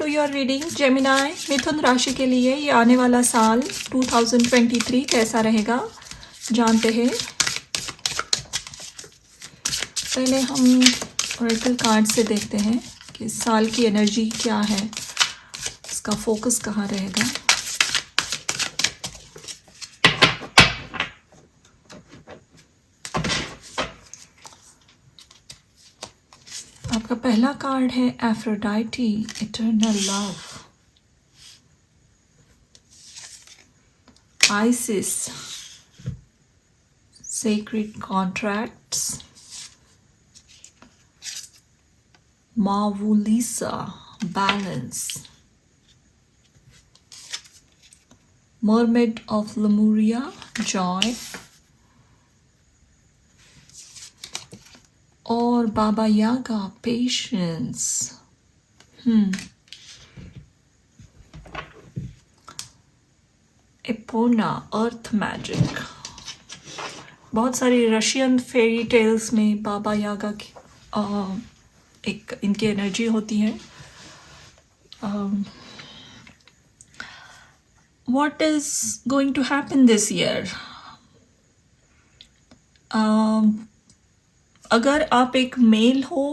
Your reading Gemini मिथुन राशि के लिए ये आने वाला साल 2023 कैसा रहेगा जानते हैं। पहले हम ऑरेकल कार्ड से देखते हैं कि इस साल की एनर्जी क्या है, इसका फोकस कहाँ रहेगा। आपका पहला कार्ड है Aphrodite eternal love, Isis sacred contracts, Mawulisa balance, mermaid of Lemuria joy और बाबा यागा पेशेंस। एपोना अर्थ मैजिक। बहुत सारी रशियन फेरी टेल्स में बाबा यागा की एक इनकी एनर्जी होती है। What is going to happen this year? अगर आप एक मेल हो,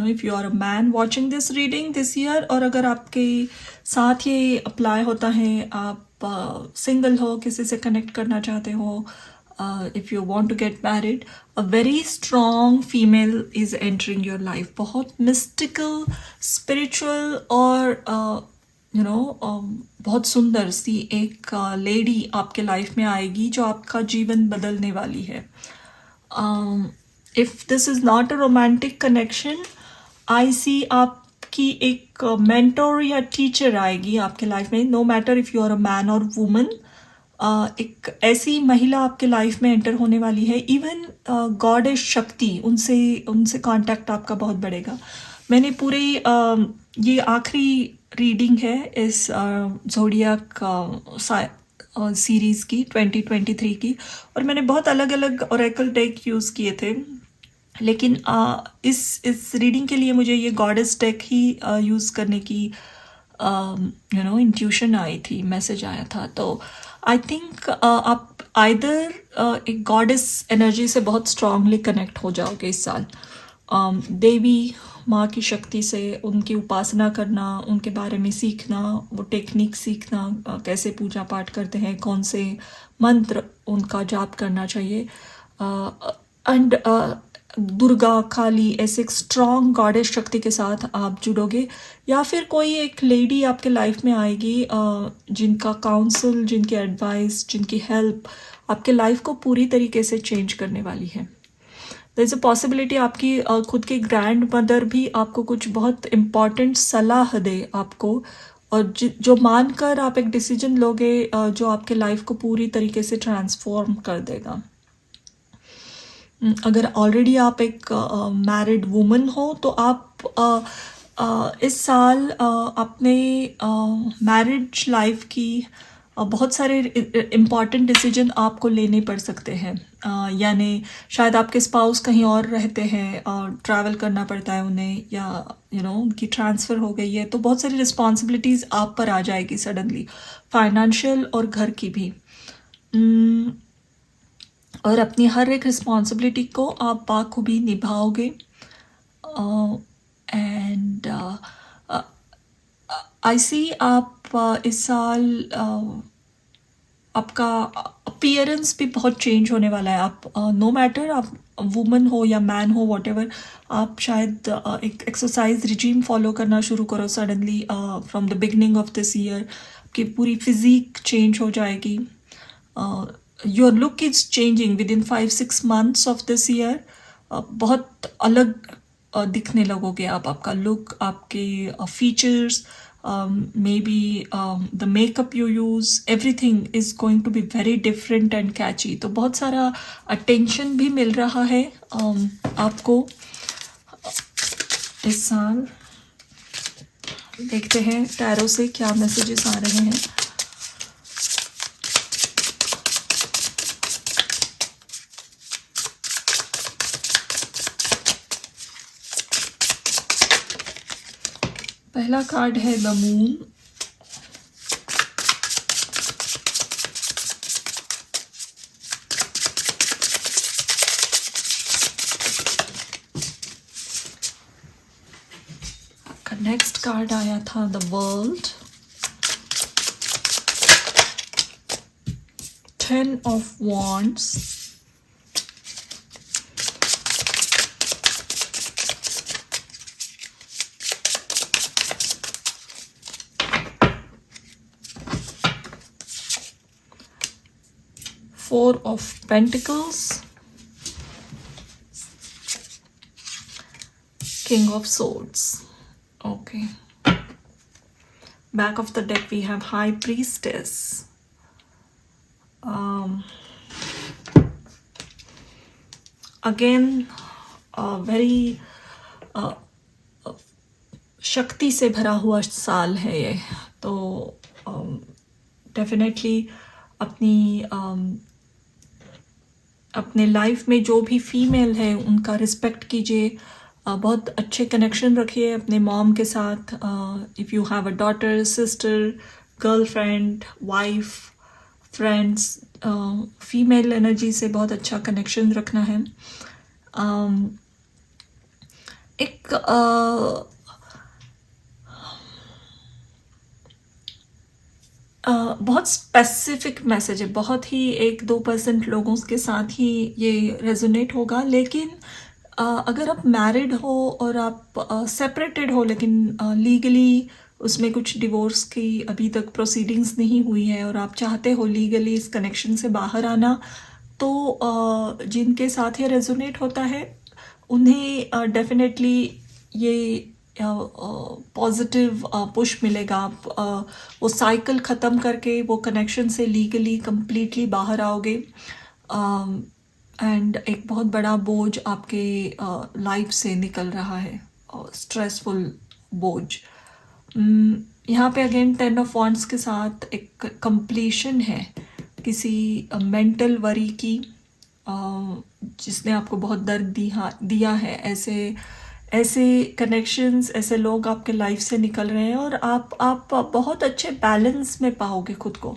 if you are a man watching this reading this year, और अगर आपके साथ ये अप्लाई होता है, आप सिंगल हो, किसी से कनेक्ट करना चाहते हो, if you want to get married, a very strong female is entering your life. बहुत मिस्टिकल, स्पिरिचुअल और बहुत सुंदर सी एक लेडी आपके लाइफ में आएगी जो आपका जीवन बदलने वाली है। If this is not a romantic connection, I see आपकी एक mentor या teacher आएगी आपके लाइफ में, no matter if you are a man or woman। एक ऐसी महिला आपके लाइफ में एंटर होने वाली है। इवन गॉडेस शक्ति, उनसे कांटेक्ट आपका बहुत बढ़ेगा। मैंने पूरी ये आखिरी रीडिंग है इस ज़ोडिएक सीरीज़ की 2023 की, और मैंने बहुत अलग अलग ऑरेकल डेक यूज़ किए थे, लेकिन इस रीडिंग के लिए मुझे ये गॉडेस डेक ही यूज़ करने की इंट्यूशन आई थी, मैसेज आया था। तो आई थिंक आप आइदर एक गॉडेस एनर्जी से बहुत स्ट्रांगली कनेक्ट हो जाओगे इस साल। देवी माँ की शक्ति से उनकी उपासना करना, उनके बारे में सीखना, वो टेक्निक सीखना, कैसे पूजा पाठ करते हैं, कौन से मंत्र उनका जाप करना चाहिए, एंड दुर्गा, काली, ऐसे एक स्ट्रॉन्ग गॉडेस शक्ति के साथ आप जुड़ोगे। या फिर कोई एक लेडी आपके लाइफ में आएगी जिनका काउंसल, जिनकी एडवाइस, जिनकी हेल्प आपके लाइफ को पूरी तरीके से चेंज करने वाली है। देयर इज़ अ पॉसिबिलिटी आपकी खुद की ग्रैंड मदर भी आपको कुछ बहुत इम्पॉर्टेंट सलाह दे आपको, और जो मानकर आप एक डिसीजन लोगे जो आपके लाइफ को पूरी तरीके से ट्रांसफॉर्म कर देगा। अगर ऑलरेडी आप एक मैरिड वुमन हो तो आप इस साल अपने मैरिज लाइफ की बहुत सारे इम्पॉर्टेंट डिसीजन आपको लेने पड़ सकते हैं। यानी शायद आपके स्पाउस कहीं और रहते हैं और ट्रैवल करना पड़ता है उन्हें, या उनकी ट्रांसफ़र हो गई है, तो बहुत सारी रिस्पॉन्सिबिलिटीज़ आप पर आ जाएगी सडनली, फाइनेंशियल और घर की भी। और अपनी हर एक रिस्पॉन्सिबिलिटी को आप बाखूबी निभाओगे। एंड आई सी आप इस साल आपका अपीयरेंस भी बहुत चेंज होने वाला है। आप नो मैटर आप वुमन हो या मैन हो, वॉटेवर, आप शायद एक एक्सरसाइज रिजीम फॉलो करना शुरू करो suddenly from the beginning of this year. आपकी पूरी फिजिक चेंज हो जाएगी। Your look is changing with in 5-6 months of this year. बहुत अलग दिखने लगोगे आप। आपका लुक, आपके features, maybe the makeup you use, everything is going to be very different and catchy। तो बहुत सारा attention भी मिल रहा है आपको इस साल। देखते हैं टैरो से क्या मैसेजेस आ रहे हैं। पहला कार्ड है द मून. नेक्स्ट कार्ड आया था the world. 10 of Wands. Four of Pentacles. King of Swords. Okay. Back of the deck we have High Priestess. Again, very शक्ति से भरा हुआ साल है ये. तो डेफिनेटली अपने लाइफ में जो भी फीमेल है उनका रिस्पेक्ट कीजिए. बहुत अच्छे कनेक्शन रखिए अपने मॉम के साथ. If you have a daughter, sister, girlfriend, wife, friends, female energy से बहुत अच्छा कनेक्शन रखना है. एक बहुत स्पेसिफिक मैसेज है. बहुत ही 1-2% लोगों के साथ ही ये रेजोनेट होगा. लेकिन अगर आप मैरिड हो और आप सेपरेटेड हो लेकिन लीगली उसमें कुछ डिवोर्स की अभी तक प्रोसीडिंग्स नहीं हुई है और आप चाहते हो लीगली इस कनेक्शन से बाहर आना, तो जिनके साथ ये रेजोनेट होता है उन्हें डेफिनेटली ये पॉजिटिव पुश मिलेगा. आप वो साइकिल ख़त्म करके वो कनेक्शन से लीगली कंप्लीटली बाहर आओगे. एंड एक बहुत बड़ा बोझ आपके लाइफ से निकल रहा है, स्ट्रेसफुल बोझ. यहाँ पे अगेन 10 ऑफ वॉन्ड्स के साथ एक कंप्लीशन है किसी मेंटल वरी की, जिसने आपको बहुत दर्द दिया है. ऐसे कनेक्शंस, ऐसे लोग आपके लाइफ से निकल रहे हैं और आप बहुत अच्छे बैलेंस में पाओगे खुद को.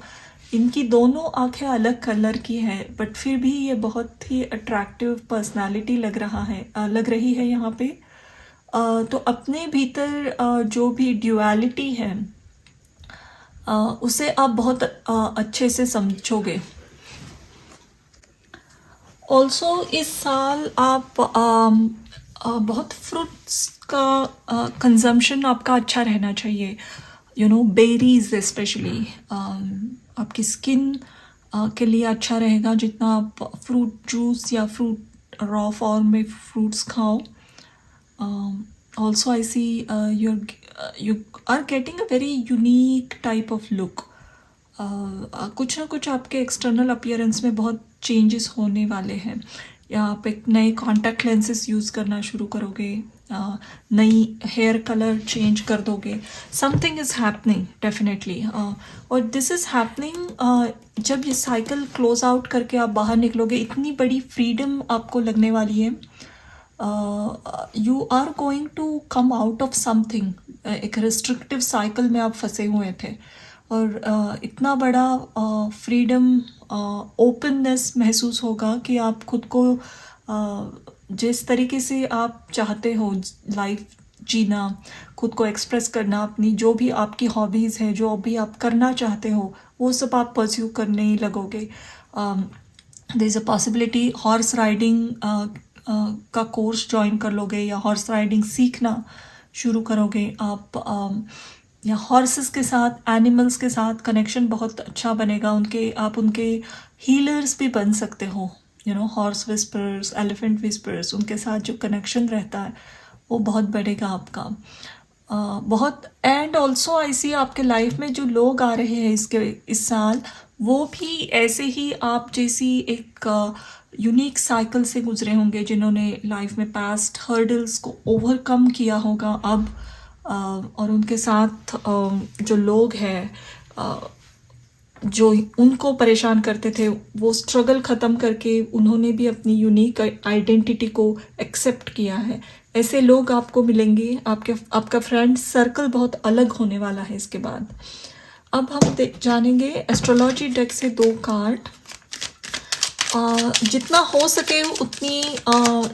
इनकी दोनों आंखें अलग कलर की हैं बट फिर भी ये बहुत ही अट्रैक्टिव पर्सनालिटी लग रही है यहाँ पे. तो अपने भीतर जो भी ड्यूअलिटी है उसे आप बहुत अच्छे से समझोगे. ऑल्सो इस साल आप बहुत फ्रूट्स का कंजम्पशन आपका अच्छा रहना चाहिए. बेरीज स्पेशली आपकी स्किन के लिए अच्छा रहेगा. जितना आप फ्रूट जूस या फ्रूट रॉ फॉर्म में फ्रूट्स खाओ. Also I see you are getting a very unique type of look. कुछ ना कुछ आपके एक्सटर्नल अपीयरेंस में बहुत चेंजेस होने वाले हैं. या आप एक नए कॉन्टैक्ट लेंसेज यूज़ करना शुरू करोगे, नई हेयर कलर चेंज कर दोगे. Something is happening definitely. और दिस इज़ हैपनिंग जब ये साइकिल क्लोज आउट करके आप बाहर निकलोगे. इतनी बड़ी फ्रीडम आपको लगने वाली है. You are going to come out of something. एक रिस्ट्रिक्टिव साइकिल में आप फंसे हुए थे और इतना बड़ा फ्रीडम, ओपननेस महसूस होगा कि आप खुद को जिस तरीके से आप चाहते हो लाइफ जीना, खुद को एक्सप्रेस करना, अपनी जो भी आपकी हॉबीज़ है, जो भी आप करना चाहते हो वो सब आप परस्यू करने ही लगोगे. There is a possibility horse riding का कोर्स ज्वाइन कर लोगे या हॉर्स राइडिंग सीखना शुरू करोगे आप. या हॉर्सेस के साथ, एनिमल्स के साथ कनेक्शन बहुत अच्छा बनेगा. आप उनके हीलर्स भी बन सकते हो. हॉर्स विस्पर्स, एलिफेंट विस्पर्स, उनके साथ जो कनेक्शन रहता है वो बहुत बढ़ेगा आपका. बहुत. एंड ऑल्सो आई सी आपके लाइफ में जो लोग आ रहे हैं इस साल, वो भी ऐसे ही आप जैसी एक यूनिक साइकिल से गुजरे होंगे, जिन्होंने लाइफ में पास्ट हर्डल्स को ओवरकम किया होगा अब. और उनके साथ जो लोग हैं जो उनको परेशान करते थे वो स्ट्रगल ख़त्म करके उन्होंने भी अपनी यूनिक आइडेंटिटी को एक्सेप्ट किया है। ऐसे लोग आपको मिलेंगे, आपका फ्रेंड सर्कल बहुत अलग होने वाला है इसके बाद। अब हम जानेंगे एस्ट्रोलॉजी डेक से 2 कार्ड। जितना हो सके उतनी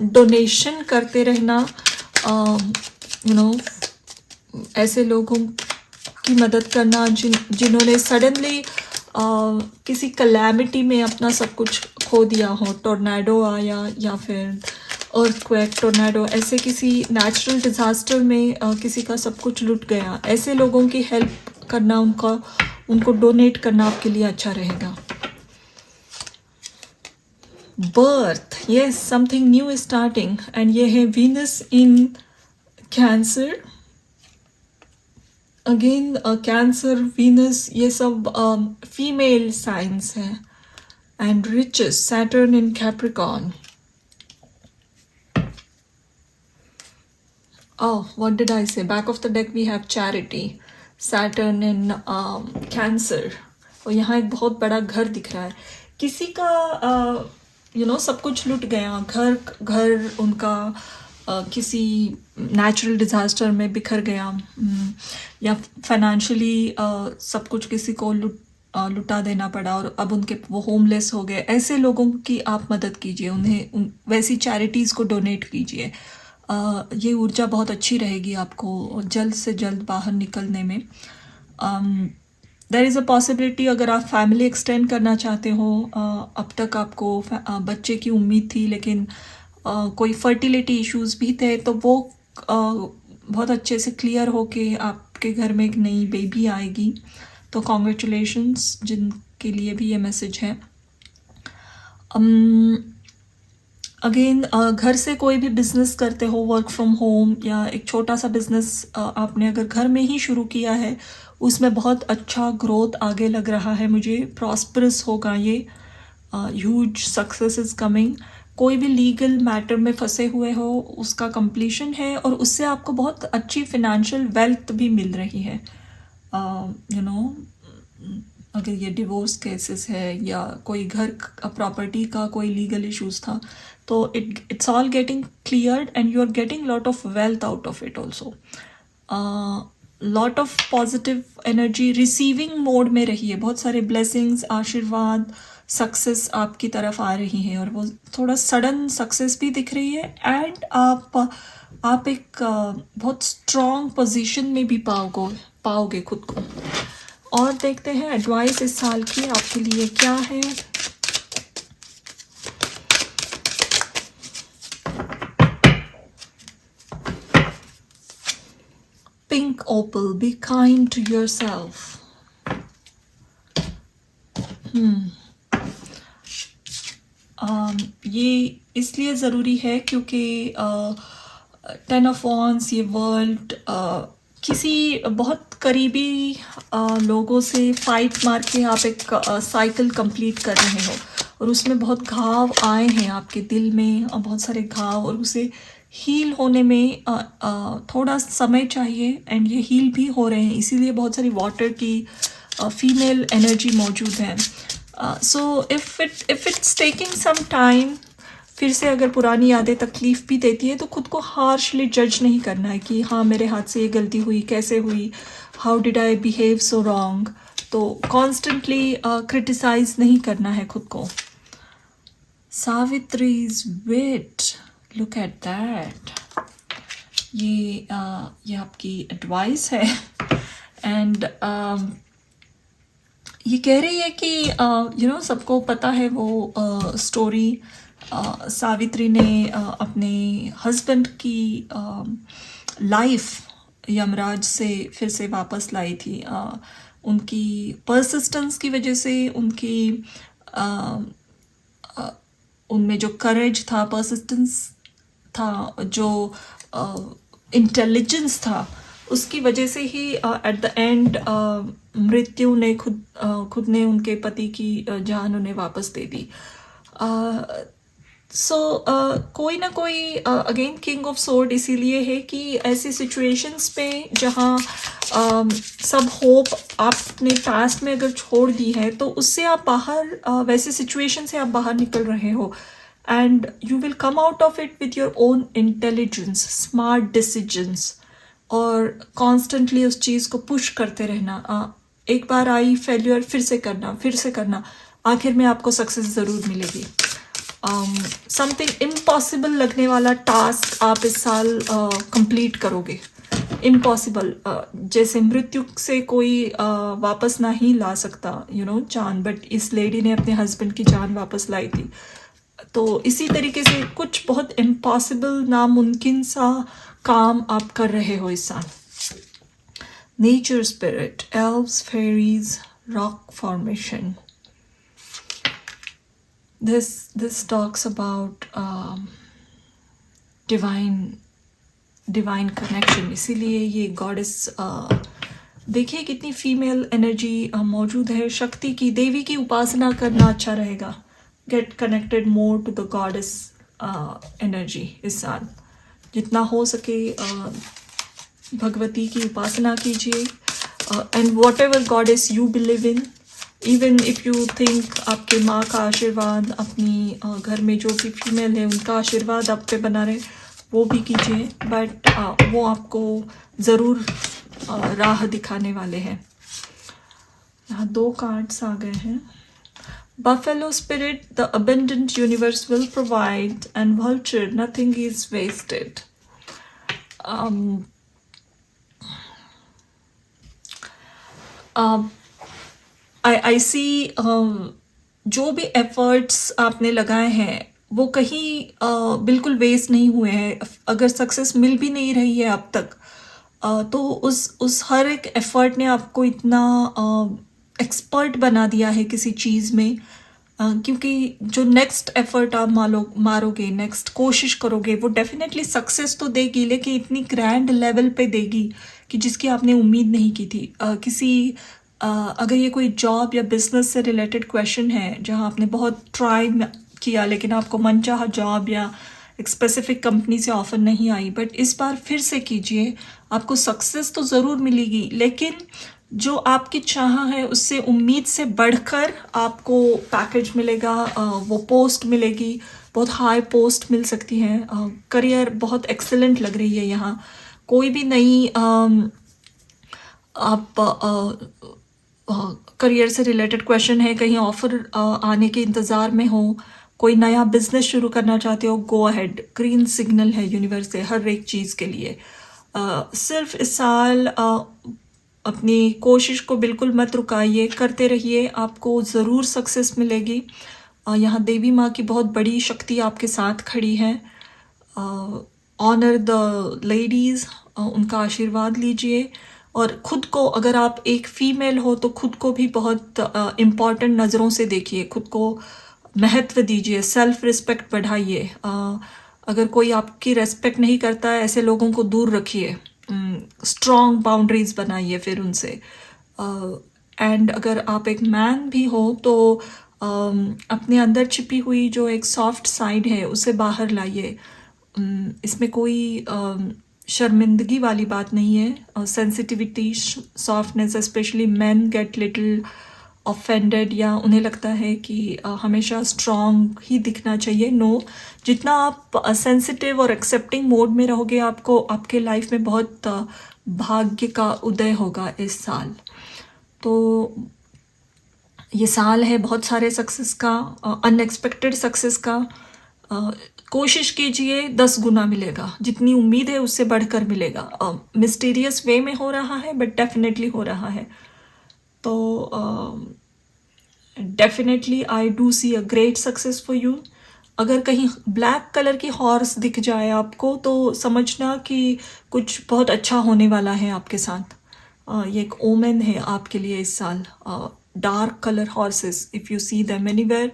डोनेशन करते रहना, ऐसे लोगों की मदद करना जिन्होंने सडनली किसी कलैमिटी में अपना सब कुछ खो दिया हो, टोर्नेडो आया या फिर अर्थक्वेक, टोर्नेडो, ऐसे किसी नेचुरल डिज़ास्टर में किसी का सब कुछ लुट गया, ऐसे लोगों की हेल्प करना, उनको डोनेट करना आपके लिए अच्छा रहेगा। Birth, yes, something new is starting, and ये है Venus in Cancer. Again Cancer, Venus, ये सब फीमेल साइंस है। And riches, Saturn in Capricorn. Oh, what did I say? Back of the deck we have charity, Saturn in Cancer. और यहाँ एक बहुत बड़ा घर दिख रहा है। किसी का सब कुछ लुट गया, घर उनका किसी नेचुरल डिज़ास्टर में बिखर गया, या फाइनेंशियली सब कुछ किसी को लुटा देना पड़ा और अब वो होमलेस हो गए। ऐसे लोगों की आप मदद कीजिए, उन्हें वैसी चैरिटीज़ को डोनेट कीजिए। ये ऊर्जा बहुत अच्छी रहेगी आपको जल्द से जल्द बाहर निकलने में। देयर इज़ अ पॉसिबिलिटी, अगर आप फैमिली एक्सटेंड करना चाहते हो, अब तक आपको बच्चे की उम्मीद थी लेकिन कोई फर्टिलिटी इश्यूज भी थे, तो वो बहुत अच्छे से क्लियर हो के आपके घर में एक नई बेबी आएगी। तो कॉन्ग्रेचुलेशंस जिनके लिए भी ये मैसेज है। अगेन घर से कोई भी बिजनेस करते हो, वर्क फ्रॉम होम, या एक छोटा सा बिजनेस आपने अगर घर में ही शुरू किया है, उसमें बहुत अच्छा ग्रोथ आगे लग रहा है मुझे, प्रॉस्परस होगा ये, ह्यूज सक्सेस इज कमिंग। कोई भी लीगल मैटर में फंसे हुए हो उसका कंप्लीशन है और उससे आपको बहुत अच्छी फिनेंशियल वेल्थ भी मिल रही है। अगर ये डिवोर्स केसेस है या कोई घर प्रॉपर्टी का कोई लीगल इश्यूज था, तो it's all getting cleared and you are getting lot of wealth out of it also. Lot of positive energy receiving mode में रही है, बहुत सारे ब्लेसिंग्स, आशीर्वाद, सक्सेस आपकी तरफ आ रही है, और वो थोड़ा सडन सक्सेस भी दिख रही है। एंड आप एक बहुत स्ट्रॉन्ग पोजीशन में भी पाओगे खुद को। और देखते हैं एडवाइस इस साल की आपके लिए क्या है। Pink opal, be kind to yourself. ये इसलिए ज़रूरी है क्योंकि 10 ऑफ वॉन्ड्स, ये वर्ल्ड किसी बहुत करीबी लोगों से फाइट मार के आप एक साइकिल कंप्लीट कर रहे हो, और उसमें बहुत घाव आए हैं आपके दिल में, और बहुत सारे घाव, और उसे हील होने में थोड़ा समय चाहिए, एंड ये हील भी हो रहे हैं। इसीलिए बहुत सारी वाटर की फीमेल एनर्जी मौजूद है। So if it's taking some time, फिर से अगर पुरानी यादें तकलीफ़ भी देती है तो खुद को हार्शली जज नहीं करना है कि हाँ मेरे हाथ से ये गलती हुई, कैसे हुई, how did I behave so wrong. तो कॉन्स्टेंटली क्रिटिसाइज नहीं करना है खुद को। सावित्रीज विट, लुक एट दैट। ये आपकी एडवाइस है। एंड ये कह रही है कि सबको पता है वो स्टोरी, सावित्री ने अपने हस्बैंड की लाइफ यमराज से फिर से वापस लाई थी। उनकी परसिस्टेंस की वजह से, उनमें जो करेज था, परसिस्टेंस था, जो इंटेलिजेंस था, उसकी वजह से ही एट द एंड मृत्यु ने खुद ने उनके पति की जान उन्हें वापस दे दी। सो कोई ना कोई अगेन किंग ऑफ सोर्ड इसीलिए है कि ऐसी सिचुएशंस पे जहाँ सब होप आपने पास्ट में अगर छोड़ दी है तो उससे आप बाहर वैसे सिचुएशन से आप बाहर निकल रहे हो and you will come out of it with your own intelligence, smart decisions और कॉन्स्टेंटली उस चीज़ को पुश करते रहना। एक बार आई फेल्यूर, फिर से करना, आखिर में आपको सक्सेस ज़रूर मिलेगी। समथिंग इम्पॉसिबल लगने वाला टास्क आप इस साल कंप्लीट करोगे। इम्पॉसिबल जैसे मृत्यु से कोई वापस ना ही ला सकता जान, बट इस लेडी ने अपने हस्बैंड की जान वापस लाई थी। तो इसी तरीके से कुछ बहुत इम्पॉसिबल, नामुमकिन सा काम आप कर रहे हो इस साल। Nature spirit, elves, fairies, rock formation, this talks about divine connection. इसीलिए ये गॉडेस देखिए कितनी फीमेल एनर्जी मौजूद है। शक्ति की, देवी की उपासना करना अच्छा रहेगा। Get connected more to the goddess energy इस साल। जितना हो सके भगवती की उपासना कीजिए and whatever goddess you believe in. Even if you think आपके माँ का आशीर्वाद, अपनी घर में जो भी फीमेल है उनका आशीर्वाद आप पे बना रहे, वो भी कीजिए। बट वो आपको ज़रूर राह दिखाने वाले हैं। यहाँ 2 कार्ड्स आ गए हैं। Buffalo spirit, the abundant universe will provide, and vulture, nothing is wasted. I see जो भी एफर्ट्स आपने लगाए हैं वो कहीं बिल्कुल वेस्ट नहीं हुए हैं। अगर सक्सेस मिल भी नहीं रही है अब तक तो उस हर एक एफर्ट ने आपको इतना एक्सपर्ट बना दिया है किसी चीज़ में क्योंकि जो नेक्स्ट एफर्ट आप मारोगे, नेक्स्ट कोशिश करोगे, वो डेफिनेटली सक्सेस तो देगी, लेकिन इतनी ग्रैंड लेवल पे देगी कि जिसकी आपने उम्मीद नहीं की थी। अगर ये कोई जॉब या बिजनेस से रिलेटेड क्वेश्चन है जहाँ आपने बहुत ट्राई किया लेकिन आपको मनचाहा जॉब या एक स्पेसिफिक कंपनी से ऑफर नहीं आई, बट इस बार फिर से कीजिए, आपको सक्सेस तो ज़रूर मिलेगी, लेकिन जो आपकी चाह है उससे उम्मीद से बढ़कर आपको पैकेज मिलेगा, वो पोस्ट मिलेगी, बहुत हाई पोस्ट मिल सकती है। करियर बहुत एक्सेलेंट लग रही है यहाँ। कोई भी नई आप करियर से रिलेटेड क्वेश्चन है, कहीं ऑफर आने के इंतज़ार में हो, कोई नया बिजनेस शुरू करना चाहते हो, गो अहेड। ग्रीन सिग्नल है यूनिवर्स से हर एक चीज़ के लिए। सिर्फ इस साल अपनी कोशिश को बिल्कुल मत रुकाइए, करते रहिए, आपको ज़रूर सक्सेस मिलेगी। यहाँ देवी माँ की बहुत बड़ी शक्ति आपके साथ खड़ी है। ऑनर द लेडीज़, उनका आशीर्वाद लीजिए और ख़ुद को, अगर आप एक फ़ीमेल हो तो ख़ुद को भी बहुत इम्पॉर्टेंट नज़रों से देखिए, ख़ुद को महत्व दीजिए, सेल्फ रिस्पेक्ट बढ़ाइए। अगर कोई आपकी रेस्पेक्ट नहीं करता है, ऐसे लोगों को दूर रखिए, स्ट्रॉन्ग बाउंड्रीज बनाइए फिर उनसे। एंड अगर आप एक मैन भी हो तो अपने अंदर छिपी हुई जो एक सॉफ्ट साइड है उसे बाहर लाइए। इसमें कोई शर्मिंदगी वाली बात नहीं है। Sensitivity, softness, specially main get little offended या उन्हें लगता है कि हमेशा स्ट्रॉन्ग ही दिखना चाहिए। नो, जितना आप सेंसिटिव और एक्सेप्टिंग मोड में रहोगे, आपको आपके लाइफ में बहुत भाग्य का उदय होगा इस साल। तो ये साल है बहुत सारे सक्सेस का, अनएक्सपेक्टेड सक्सेस का। कोशिश कीजिए, 10 गुना मिलेगा, जितनी उम्मीद है उससे बढ़कर मिलेगा। मिस्टीरियस वे में हो रहा है बट डेफिनेटली हो रहा है। तो definitely I do see a great success for you. अगर कहीं ब्लैक कलर की हॉर्स दिख जाए आपको तो समझना कि कुछ बहुत अच्छा होने वाला है आपके साथ। ये एक ओमेन है आपके लिए इस साल। Dark colour horses, if you see them anywhere,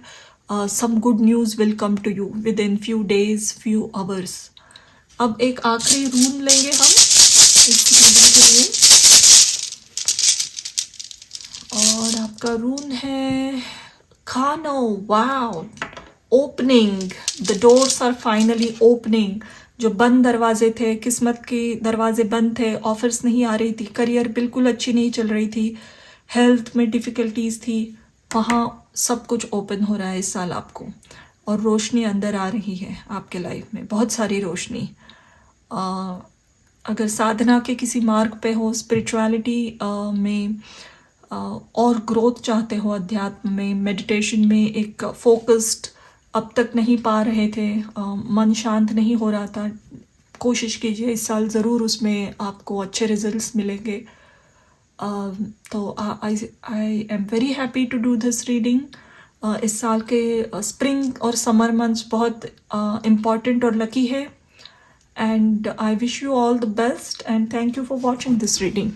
some good news will come to you within few days, few hours. अब एक आखिरी रून लेंगे हम इस रीडिंग के लिए, और आपका रून है खानो। Wow, opening, the doors are finally opening. जो बंद दरवाजे थे, किस्मत के दरवाजे बंद थे, ऑफर्स नहीं आ रही थी, करियर बिल्कुल अच्छी नहीं चल रही थी, हेल्थ में डिफ़िकल्टीज थी, वहाँ सब कुछ ओपन हो रहा है इस साल आपको. और रोशनी अंदर आ रही है आपके लाइफ में, बहुत सारी रोशनी. अगर साधना के किसी मार्ग पे हो, स्पिरिचुअलिटी में और ग्रोथ चाहते हो, अध्यात्म में, मेडिटेशन में एक फोकस्ड अब तक नहीं पा रहे थे, मन शांत नहीं हो रहा था, कोशिश कीजिए इस साल ज़रूर उसमें आपको अच्छे रिजल्ट्स मिलेंगे. तो I am very happy to do this reading. इस साल के स्प्रिंग और समर मंथ्स बहुत इम्पॉर्टेंट और लकी है. And I wish you all the best and thank you for watching this reading.